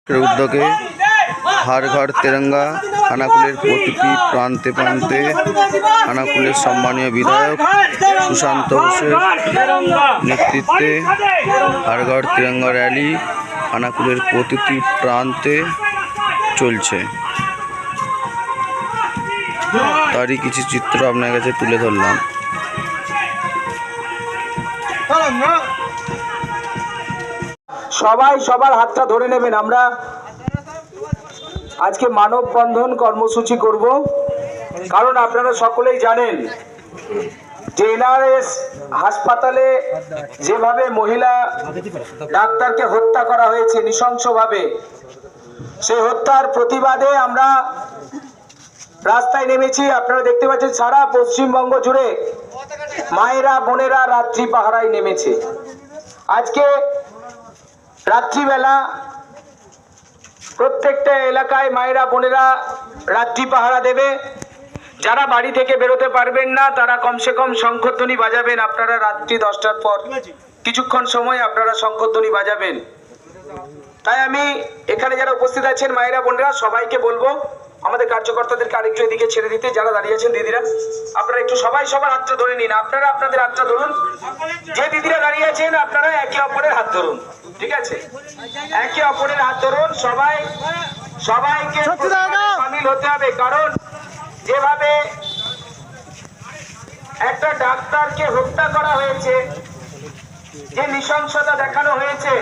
উদ্যোগে हर घर तिरंगा खानाकुलेर प्रतिटी प्रान्ते प्रान्ते खानाकुलेर सम्मानीय विधायक सुशांत घोषের नेतृत्वे हर घर तिरंगा रैली खानाकुलेर प्रतिटी प्रान्ते चलছে। তারই কিছু চিত্র আপনার কাছে তুলে ধরলাম। সবাই সবার হাতটা ধরে নেবেন। আমরা আজকে মানববন্ধন কর্মসূচি করব, কারণ আপনারা সকলেই জানেন যে এনআরএস হাসপাতালে যেভাবে মহিলা ডাক্তারকে হত্যা করা হয়েছে নৃশংসভাবে, সেই হত্যার প্রতিবাদে আমরা রাস্তায় নেমেছি। আপনারা দেখতে পাচ্ছেন সারা পশ্চিমবঙ্গ জুড়ে মায়েরা বোনেরা রাত্রি পাহারায় নেমেছে। আজকে রাত্রিবেলা প্রত্যেকটা এলাকায় মায়েরা বোনেরা রাত্রি পাহারা দেবে। যারা বাড়ি থেকে বেরোতে পারবেন না তারা কমসে কম শঙ্খধ্বনি বাজাবেন। আপনারা রাত্রি 10টার পর কিছুক্ষণ সময় আপনারা শঙ্খধ্বনি বাজাবেন। তাই আমি এখানে যারা উপস্থিত আছেন মায়েরা বোনেরা সবাইকে বলবো আমাদের কার্যকর্তাদেরকে আরেকটু এদিকে ছেড়ে দিতে। যারা দাঁড়িয়ে আছেন দিদিরা, আপনারা একটু সবাই সবার হাতটা ধরে নিন। আপনারা আপনাদের হাতটা ধরুন। যে দিদিরা দাঁড়িয়ে আছেন আপনারা একে অপরের হাত ধরুন, ঠিক আছে? একে অপরের হাত ধরুন। সবাইকে শামিল হতে হবে, কারণ যেভাবে একটা ডাক্তারকে হত্যা করা হয়েছে, যে নৃশংসতা দেখানো হয়েছে,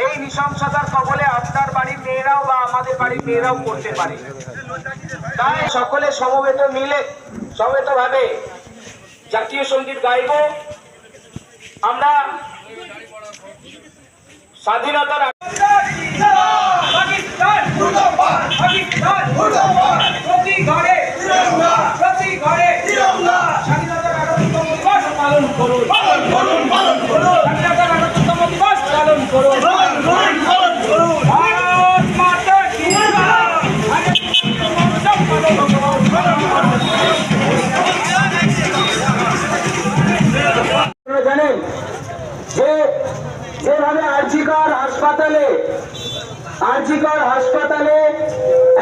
এই নৃশংসতার কবলে আপনার বাড়ির মেয়েরাও বা আমাদের বাড়ির মেয়েরাও করতে পারে। তাই সকলে সমবেত ভাবে জাতীয় সঙ্গীত গাইব। আমরা স্বাধীনতার পালন করুন, জানেন যে যেভাবে আরজিকর হাসপাতালে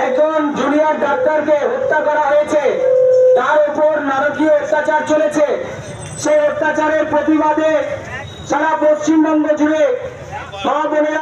একজন জুনিয়র ডাক্তারকে হত্যা করা হয়েছে, তার উপর নারকীয় অত্যাচার চলেছে। সেই অত্যাচারের প্রতিবাদে সারা পশ্চিমবঙ্গ জুড়ে মা বোনেরা